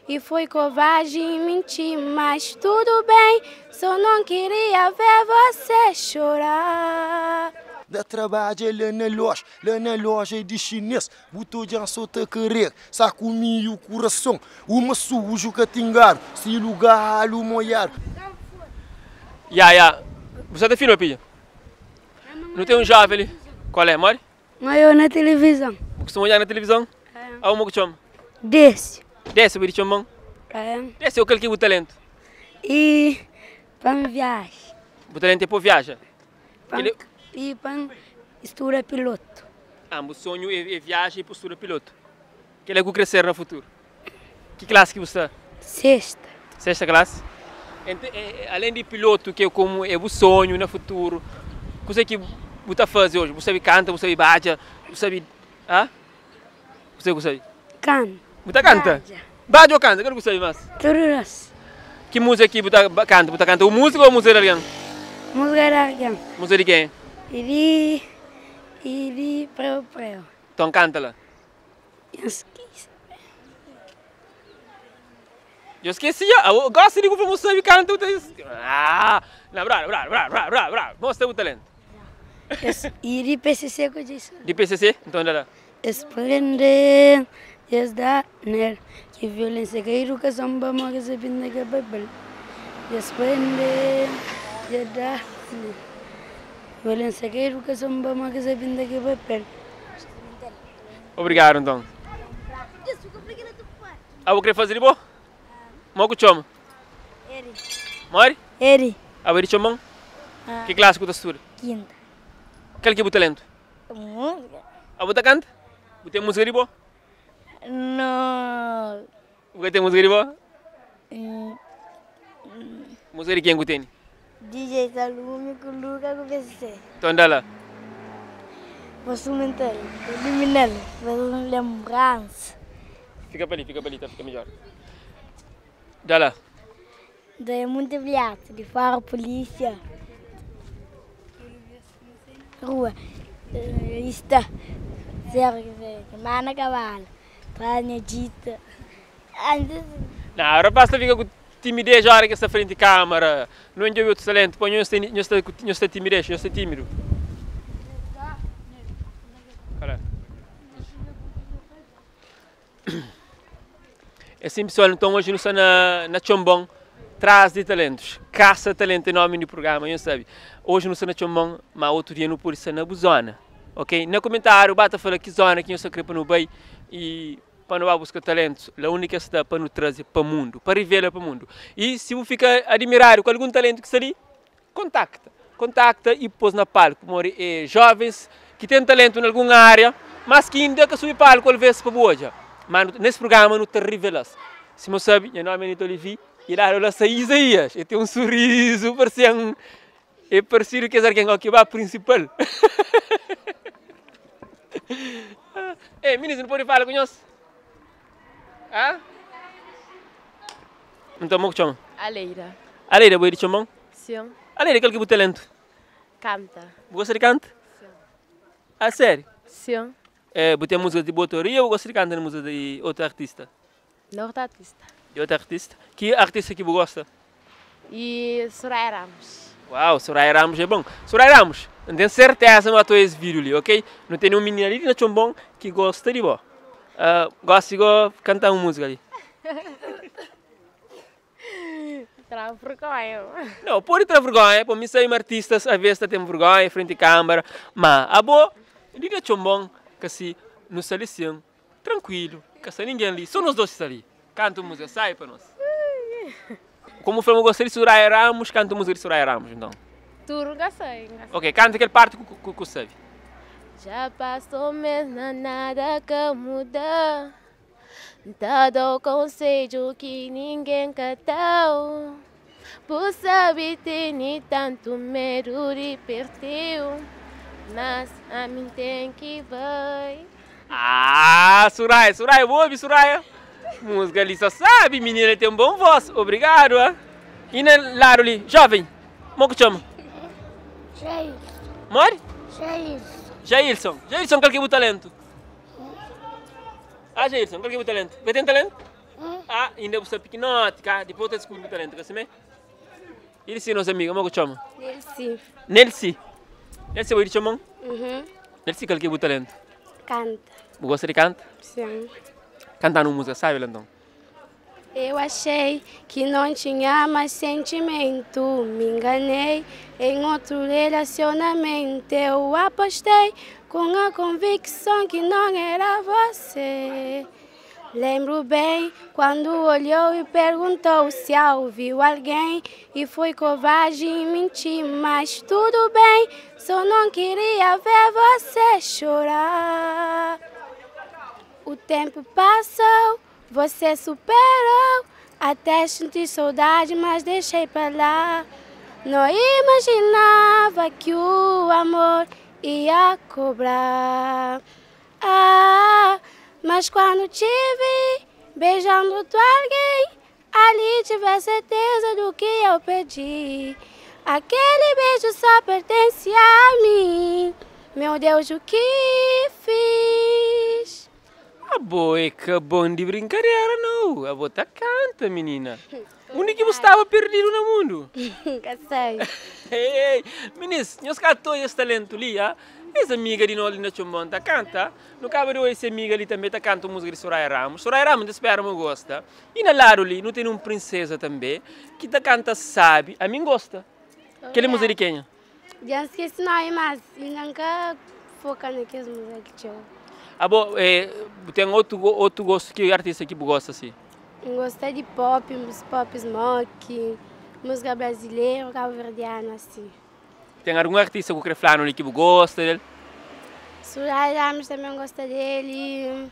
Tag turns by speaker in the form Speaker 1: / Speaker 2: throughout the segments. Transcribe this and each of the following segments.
Speaker 1: E foi covarde e menti, mas tudo bem, só não queria ver você chorar.
Speaker 2: Da trabalho lá na loja de chinês, botou de solta querer, saco o coração, uma sujo que tingar, se lugar o moiar.
Speaker 3: Ya, você tem filho, pilha? Não tem um jovem ali? Qual é, Mori?
Speaker 1: Maior na televisão.
Speaker 3: Costuma olhar na televisão? Há uma que chama?
Speaker 1: Desse.
Speaker 3: Desce, o chama? Desce é o que o talento.
Speaker 1: E para viagem.
Speaker 3: O talento é para viagem?
Speaker 1: E para estudar piloto.
Speaker 3: O sonho é viagem e postura piloto. Que ele é que crescer no futuro? Que classe que você está?
Speaker 1: Sexta.
Speaker 3: Sexta classe? Além de piloto, que é como é o sonho no futuro, o que é que você está fazendo hoje? Você sabe canta, você sabe baja, você sabe... Ah? Você sabe?
Speaker 1: Canta.
Speaker 3: Você canta? Baja ou canta? O que você sabe mais?
Speaker 1: Tudo.
Speaker 3: Que música que você canta? Você canta o música ou música de alguém?
Speaker 1: Música de alguém.
Speaker 3: Música de quem?
Speaker 1: Ele preu.
Speaker 3: Então canta lá. Eu esqueci, eu gosto de como você canta. Bravo. Mostra o talento.
Speaker 1: E de PCC que eu disse.
Speaker 3: De PCC? Então dá lá.
Speaker 1: Esplendem, desdaner, que violência que educação para uma que se pinta que é bebel. Esplendem, desdaner, violência que educação para uma que se pinta que é bebel.
Speaker 3: Obrigado, então. Eu queria fazer de boa? Mogo chama?
Speaker 1: Eri.
Speaker 3: Mori?
Speaker 1: Eri.
Speaker 3: Abri chamão? Que classe que você estuda?
Speaker 1: Quinta.
Speaker 3: Qual que é o talento?
Speaker 1: Música?
Speaker 3: Você canta? Você tem música de boa?
Speaker 1: Não.
Speaker 3: Você tem música de boa? Música de quem você tem?
Speaker 1: DJ Salume com Luca com PCC.
Speaker 3: Então dá lá.
Speaker 1: Posso mental, eliminal, fazer lembrança.
Speaker 3: Fica para ali, tá? Fica melhor. Dá lá.
Speaker 1: Daí muito obrigado, de fora polícia. Rua. Está. Serve, mana cavalo. Trânia dita.
Speaker 3: Não, agora basta ficar com timidez já que está frente à câmera. Não é outro talento, põe esta timidez, esta tímido. É assim, pessoal, então hoje nós estamos na Chombong, traz de talentos, caça talento em nome do programa, não sabe? Hoje nós estamos na Chombong, mas outro dia no polícia na zona, ok? No comentário, bata fala que zona que eu só queria para no bem e para não buscar talentos, a única cidade para nos trazer para o mundo, para revelar para o mundo. E se você fica admirado com algum talento que está ali, contacta e pôs na palco, jovens que têm talento em alguma área, mas que ainda que subir palco às vezes para boa. Mas nesse programa não te revelas. Se você sabe, meu nome é Olivier e lá eu saí Isaías. E tem um sorriso, é parecido que é alguém que vai principal. Meninas, não pode falar com nós? Então, como que chama?
Speaker 4: Aleira.
Speaker 3: Aleira, você chama?
Speaker 4: Sim.
Speaker 3: Aleira, qual que é o talento?
Speaker 4: Canta.
Speaker 3: Você de canta? Sim. Sério?
Speaker 4: Sim.
Speaker 3: Você tem música de boa autoria ou você canta música de outro artista?
Speaker 4: De outro artista.
Speaker 3: De outro artista? Que artista que você gosta?
Speaker 4: E Soraya Ramos.
Speaker 3: Uau, Soraya Ramos é bom. Soraya Ramos, não tenho certeza no atual vídeo ali, ok? Não tem nenhum menino ali na Chombong que gosta de boa. Gosta de cantar uma música ali.
Speaker 4: Trava vergonha.
Speaker 3: Não, pode ter vergonha. Para mim, sair artistas, às vezes tem vergonha frente à câmera. Mas, a boa, ali na Chombong, que se nos saliciam, tranquilo, que se ninguém ali, só nós dois ali. Canta música, sai para nós. Como foi, eu gostei de Soraya Ramos, canta música de Soraya Ramos, então.
Speaker 4: Tudo gostei.
Speaker 3: Ok, canta aquele parte que você sabe.
Speaker 4: Já passou mesmo nada que muda. Dado o conselho que ninguém catou. Por saber ter nem tanto medo de perder. Mas a mim tem que vai.
Speaker 3: Soraya, vou ouvir Soraya. Música ali só sabe, menina tem um bom voz. Obrigado, E na lado ali, jovem, como que chama?
Speaker 1: Jailson.
Speaker 3: Mori?
Speaker 1: Jailson.
Speaker 3: Jailson, qual que é o talento? Jailson, qual que é o talento? Você tem talento? Ah, ainda você pequenote, cá, depois você descobre o talento, assim, né? Ele sim, nosso amigo, como é que chama?
Speaker 1: Nelsi.
Speaker 3: Nelsi. Nelsi, você chama?
Speaker 1: Uhum.
Speaker 3: Nelsi, qual que é o talento?
Speaker 1: Canta.
Speaker 3: Você gosta de cantar?
Speaker 1: Sim.
Speaker 3: Cantar uma música, sabe, Landão?
Speaker 1: Eu achei que não tinha mais sentimento. Me enganei em outro relacionamento. Eu apostei com a convicção que não era você. Lembro bem quando olhou e perguntou se ouviu alguém. E foi covarde e menti, mas tudo bem. Só não queria ver você chorar. O tempo passou. Você superou, até senti saudade, mas deixei pra lá. Não imaginava que o amor ia cobrar. Ah, mas quando te vi beijando tu alguém, ali tive certeza do que eu pedi. Aquele beijo só pertence a mim. Meu Deus, o que fiz?
Speaker 3: A boa é que bom de brincadeira, não. A boa tá canta, menina. O único que você estava perdido no mundo.
Speaker 1: Que sei.
Speaker 3: Ei, meninas, nós catamos esse talento ali, ah? Essa amiga de nós ali na Chombon tá canta. No cabo de hoje, essa amiga ali também tá canta música de Soraya Ramos. Soraya Ramos, espera, me gosta. E na lado ali, não tem uma princesa também, que tá canta sabe. A mim gosta. Aquele música de quem?
Speaker 1: Já esqueci não, mas nunca foca naqueles músicas que eu.
Speaker 3: Ah, bom, tem outro gosto que artista que gosta assim?
Speaker 1: Gostei de pop smoke, música brasileira, cabo-verdiana, assim.
Speaker 3: Tem algum artista que quer falar ali que gosta dele?
Speaker 1: Soraya Ramos também gosta dele.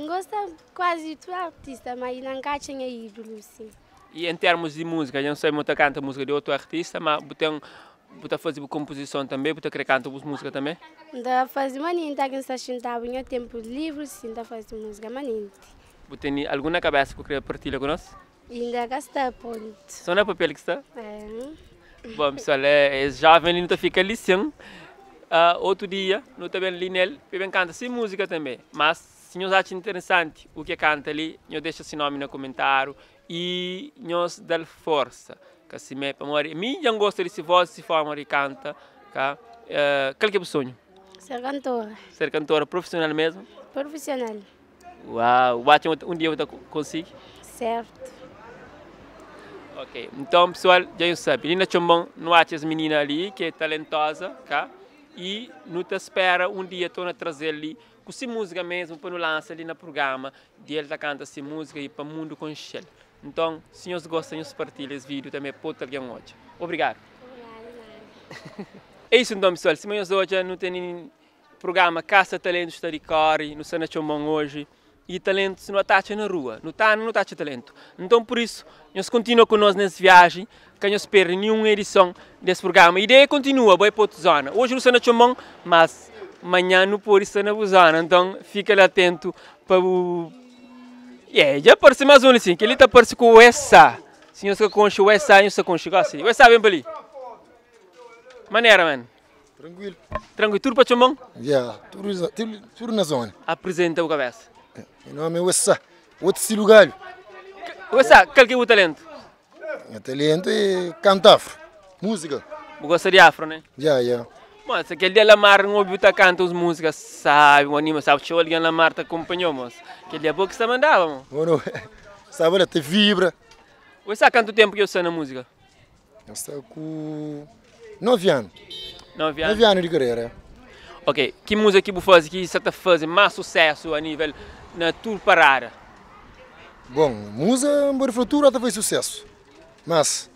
Speaker 1: Gosta quase de todo artista, mas nunca tinha ídolo, assim.
Speaker 3: E em termos de música, eu não sei muito canta música de outro artista, mas você faz composição também, você quer cantar música também?
Speaker 1: Ainda faz maninta, que está sentado em tempo livre, sim, ainda faz música maninta.
Speaker 3: Você tem alguma cabeça que quer partilhar conosco?
Speaker 1: Ainda gasta ponto.
Speaker 3: Só não é papel que está?
Speaker 1: É.
Speaker 3: Bom, pessoal, é jovem, ele não fica lição. Outro dia, não também ali nele, ele canta sem música também. Mas, se nós acham interessante o que canta ali, nós deixa seu nome no comentário e nós dá força. Assim, mim já gosto de se voz, se forma de canta. Qual que é o sonho?
Speaker 1: Ser cantora.
Speaker 3: Ser cantora profissional mesmo?
Speaker 1: Profissional.
Speaker 3: Uau, um dia você consegue?
Speaker 1: Certo.
Speaker 3: Ok, então pessoal, já sabe, Nina Chombon, não acha as meninas ali, que é talentosa, cá, e não te espera um dia estou a trazer ali, com essa música mesmo, para nos lançar ali no programa, de ele canta essa música e para o mundo com ele. Então, se vocês gostam, de partilhar esse vídeo também pode alguém hoje. Obrigado. É isso então, pessoal. Se vocês hoje não tem programa Caça Talentos está de Cori, no Sana Chombon hoje, e talentos não atacha na rua, não atacha talento. Então, por isso, nós continuamos conosco nessa viagem, que não espera nenhuma edição desse programa. A ideia continua, vai para outra zona. Hoje no Sana Chombon, mas amanhã não pode estar na zona. Então, fica atento para o... já aparece mais um assim, que ele está aparecendo com o Essa. Se você conhece o Essa, você conhece o Essa. O Essa vem para ali. Maneira, mano.
Speaker 2: Tranquilo.
Speaker 3: Tranquilo, tudo para Chombon?
Speaker 2: Tudo na zona.
Speaker 3: Apresenta o cabeça.
Speaker 2: Meu nome é Wessa, outro estilo galho.
Speaker 3: Wessa, qual que é o talento?
Speaker 2: Meu talento é cantar afro, música.
Speaker 3: Você gosta de afro, né?
Speaker 2: Já.
Speaker 3: Mas se aquele dia Lamar não ouviu tá canta as músicas, sabe, o anima, sabe, se alguém Lamar te acompanhou, mas aquele dia pouco você mandava, mano.
Speaker 2: Bueno, sabe, ela te vibra.
Speaker 3: Você há quanto tempo que eu sei na música?
Speaker 2: Eu estou com 9 anos.
Speaker 3: 9 anos?
Speaker 2: 9 anos de carreira.
Speaker 3: Ok, que música que você faz que você está fazendo mais sucesso a nível na tua parada?
Speaker 2: Bom, música, embora futuro até foi sucesso. Mas,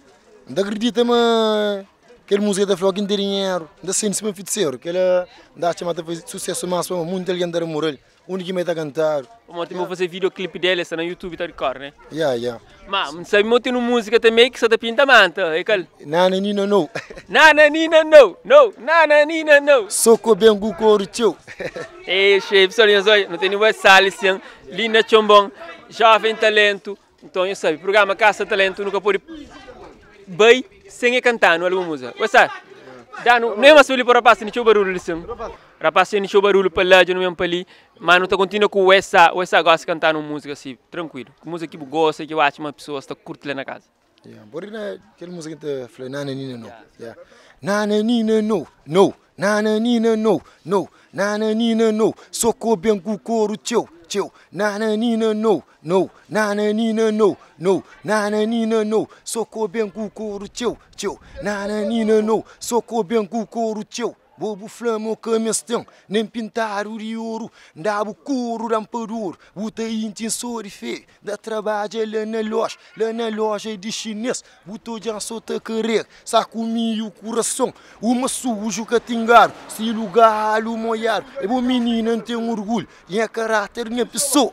Speaker 2: não acredita, mas aquela música da Flock tem dinheiro, da sente-se uma feiticeiro, que ela dá chamada foi sucesso mais para muito alguém dar moral, o único que me está cantando.
Speaker 3: Mas tem que fazer videoclipe dele, está no YouTube, está de cor, né?
Speaker 2: Já.
Speaker 3: Mas, sabe, eu tenho música também que você está pinta manta, é qual?
Speaker 2: Nana Nina não.
Speaker 3: Nana Nina não, Nana Nina não.
Speaker 2: Soco bem com o coro teu.
Speaker 3: Ei, chefe, não tem nenhuma salição, Lina Chombon, jovem talento. Então, eu sei, programa Caça Talento nunca pode bem sem cantar no alguma música. Você sabe? Dano, não é mais feliz para rapaz, nem chuva barulho assim. Rapaz, nem chuva barulho para lá, não mesmo para ali. Mas não está continua com o essa gosta de cantar uma música assim, tranquilo. Música que gosta, que eu acho uma pessoa está curtindo na casa.
Speaker 2: Por isso, aquela música que falei, nananina não. Nananina não, não. Nananina não, não. Nananina não. Socorro bem com o couro teu. Nananina não, não. Nananina não, não. Nananina não. Socorro bem com o couro teu. Nananina não. Socorro bem com o couro teu. Bobo flamo que me estão, nem pintar o de ouro, dá o couro rampador, bota intin sori feio, dá trabalho lá na loja de chinês, botou já só te querer, saco o coração, uma sujo que tingar, se lugar o moiar, é bom menina tem orgulho, e é caráter minha pessoa.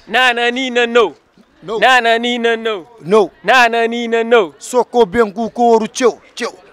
Speaker 3: Nananina não.
Speaker 2: No.
Speaker 3: Nananina não.
Speaker 2: No.
Speaker 3: Nananina não.
Speaker 2: Soco bem com o couro teu.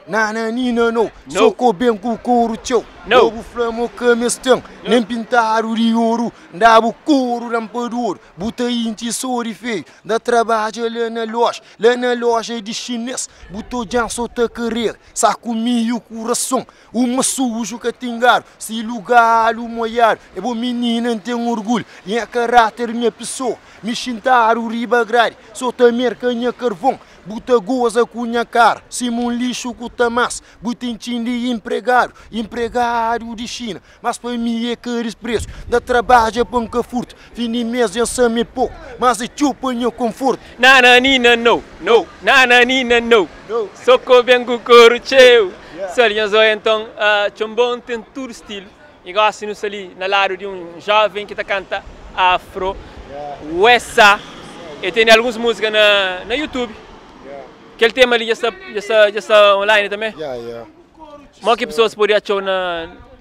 Speaker 2: Nananina não. Soco bem com o couro teu. Bobo flamo que me estão, nem pintar o de ouro, dá o couro rampador, bota inti sori feio, dá trabalho lá na loja de chinês, botou já só te querer, saco o coração, uma sujo que tingar, se lugar o moiar, é bom menina tem orgulho, e é caráter minha pessoa, me xintar o riba grade, só te mercanha carvão, bota goza com minha cara, se um lixo com tamas, bota de empregado de China, mas para mim é caros preço, da trabalho para um cafurto, fim de mês já sabe pouco, mas é chupa no conforto.
Speaker 3: Nananina não, não, nananina não, socorro bem com o couro teu. Só então, Chombong tem todo estilo, igual assim no ali, na lado de jovem que canta afro, Wessa, e tem algumas músicas na YouTube. Aquele tema ali já está online também? Mas que pessoas poderiam achar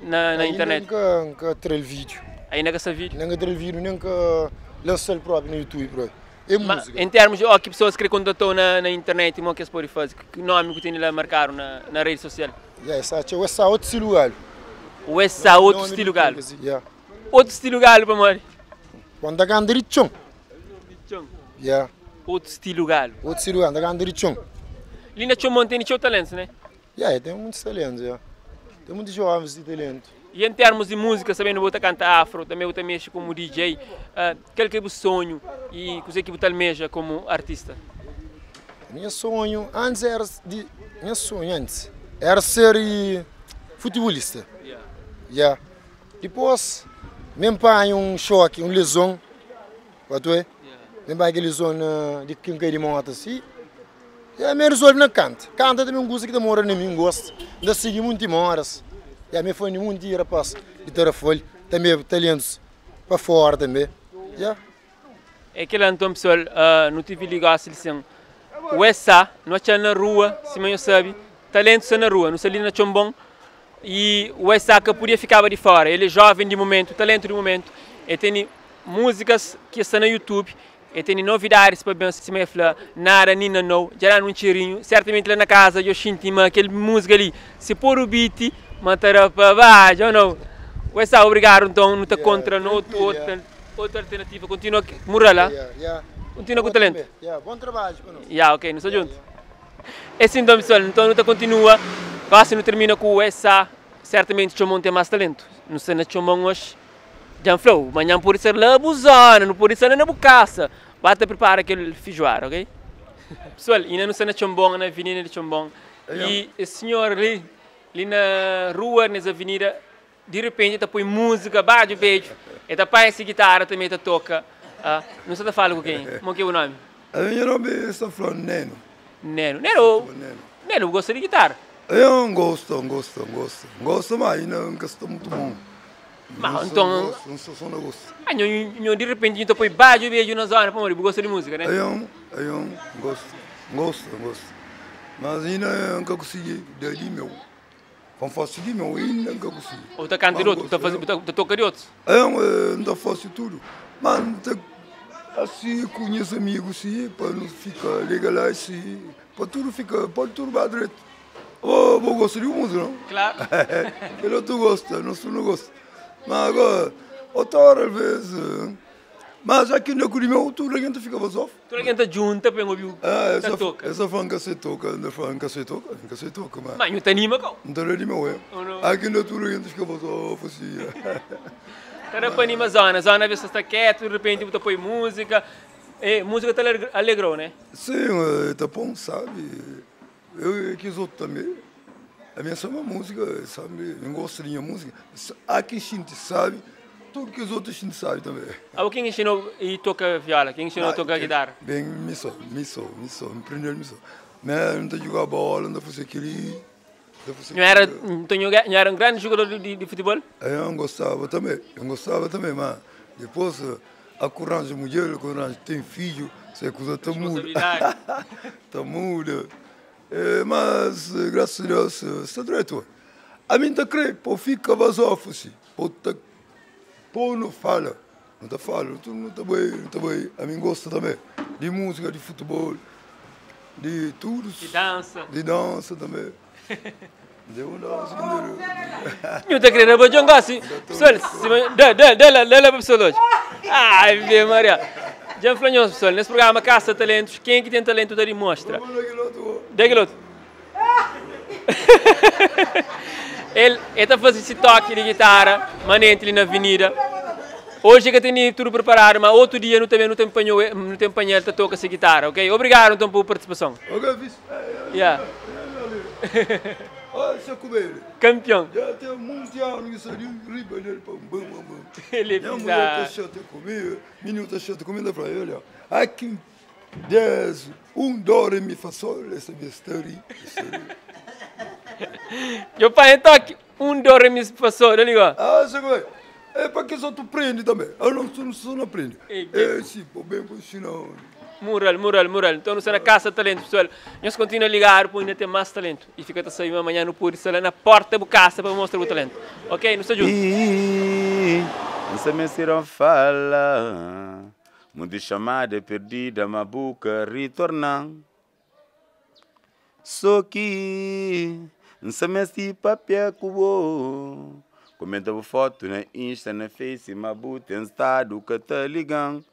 Speaker 3: na internet?
Speaker 2: Nunca três vídeo.
Speaker 3: Ainda que esse vídeo?
Speaker 2: Nunca três vídeo, nunca lançar o próprio no YouTube. É música.
Speaker 3: Em termos de que pessoas que contatam na internet, o que eles podem fazer? Que nome que tem lá marcado na rede social?
Speaker 2: Essa outro estilo galo.
Speaker 3: Essa outro estilo galo? Outro estilo galo para morrer?
Speaker 2: Quando a ganda de chão.
Speaker 3: Outro estilo galo?
Speaker 2: Outro estilo galo, a ganda de chão.
Speaker 3: Linda Chombong tem seu talento, né?
Speaker 2: Tem muitos talentos, tem muitos jovens de talento.
Speaker 3: E em termos de música, sabendo que você canta afro, também você mexe como DJ, qual que é o sonho e o que você almeja como artista?
Speaker 2: Meu sonho antes era ser futebolista. Depois, meu pai choque, lesão, meu pai lesão de quem cai de moto assim. Me resolve na canta. Canta também gosto que demora nem me gosta. Ainda segui muito horas. Me foi muito dia rapaz de ter a folha. Também talentos para fora também.
Speaker 3: É que lá então pessoal, não tive ligação assim. O essa, não é na rua, se não sabe, talentos na rua, não sei ali na Chombong. E o essa que podia ficar de fora. Ele é jovem de momento, talento de momento. E tem músicas que estão no YouTube. E tem novidades para bem se me falar, nada, nina, não, já era um cheirinho, certamente lá na casa eu sinto aquele música ali, se pôr o beat, matar para baixo, ou não? Essa obrigado, então, não está contra, outra alternativa, continua a morar lá, continua com o talento.
Speaker 2: Bom trabalho,
Speaker 3: ok, não sou junto. Esse então, pessoal, então não continua, quase não termina com essa, certamente Chombong tem mais talento, não sei na Chombong hoje. Já falou, amanhã pode ser lá buzana, não pode ser na bucaça. Bata prepara aquele feijoar, ok? Pessoal, ainda não está na Chombong, na avenida de Chombong. E o senhor ali na rua, nessa avenida, de repente está põe música, bate beijo. E está põe essa guitarra também, está toca. Não sei se fala com quem? Como é o nome?
Speaker 5: Meu nome é falando Neno.
Speaker 3: Neno, gosta de guitarra?
Speaker 5: Eu gosto, mas não gosto muito bom.
Speaker 3: Mas então,
Speaker 5: não sou negócio.
Speaker 3: De repente então põe baixo e beijo na zona, para morrer, gosta de música, né?
Speaker 5: Eu gosto. Mas ainda nunca consegui, dali meu. Vamos fazer de meu, ainda nunca consegui.
Speaker 3: Ou está cantando outro, está tocando de outros?
Speaker 5: Não faço tudo. Mas assim, conheço amigos, sim, para não ficar legal assim, para tudo ficar direito. Vou gostar de música, não?
Speaker 3: Claro.
Speaker 5: Eu não gosto, não gosto. Mas agora, outra hora, às vezes, Mas aqui no Curimão, tudo a gente fica vazof.
Speaker 3: Tudo a gente junta para ouvir
Speaker 5: Essa
Speaker 3: toca.
Speaker 5: franca se toca, nunca se toca, mas.
Speaker 3: Mas não te anima, não?
Speaker 5: Não te anima, ué. Aqui no tudo a gente fica vazof, assim.
Speaker 3: Era para animar a zona, vê se está quieto, de repente você põe música. E música te alegrou, né?
Speaker 5: Sim, tá bom, sabe? Eu quis outro também. A minha samba música, sabe? Eu gosto de música. Aqui a gente sabe, tudo que os outros a gente sabe também.
Speaker 3: Quem ensinou a tocar viola? Quem ensinou a tocar guitarra?
Speaker 5: Bem, me prendeu me. Mas não tá jogar bola, não fazer aquele.
Speaker 3: Não era um grande jogador de futebol?
Speaker 5: Eu gostava também, mas depois a coragem de mulher, a coragem tem filho, essa coisa tá muda. Tá muda. Mas, graças a Deus, está direito. A mim tá creio, pô, fica vazoso, assim. Pô, não fala. Não tá falando, tudo não tá bem, não tá bem. A mim gosta também de música, de futebol, de tudo. De dança também. De uma dança,
Speaker 3: não tá querendo, eu gosto. Pessoal, dá para pessoal hoje. Ai, meu Maria. Já falamos, pessoal, nesse programa Caça Talentos, quem que tem talento da mostra? Deguiloto. Ele está fazendo esse toque de guitarra, manente ali na avenida. Hoje que tem tudo preparado, mas outro dia não tem apanhado a tocar essa guitarra, ok? Obrigado então pela participação.
Speaker 5: Ok, vice.
Speaker 3: Yeah.
Speaker 5: Olha, seu coelho.
Speaker 3: Campeão.
Speaker 5: Já tem muitos anos que saiu riba dele para bom.
Speaker 3: Ele
Speaker 5: minha mulher está chata comigo, menino está chata comigo, para ele, aqui 10, $1 me faz só essa minha história.
Speaker 3: Eu pai toque $1 me passou, não ligou?
Speaker 5: Ah, seu coelho. É para que só tu prende também. Eu não aprende. É sim, bem por sinal.
Speaker 3: Mural. Então, não será caça talento, pessoal. Nós continuamos a ligar para ainda ter mais talento. E fica a sair amanhã no Puri, lá na porta do caça para mostrar o talento. Ok? Não se ajuda.
Speaker 6: Não se me serão fala. Muito chamada perdida, uma boca retornando. Só que não se me se papel com comenta foto na Insta, na Face, mas tem estado que tá ligando.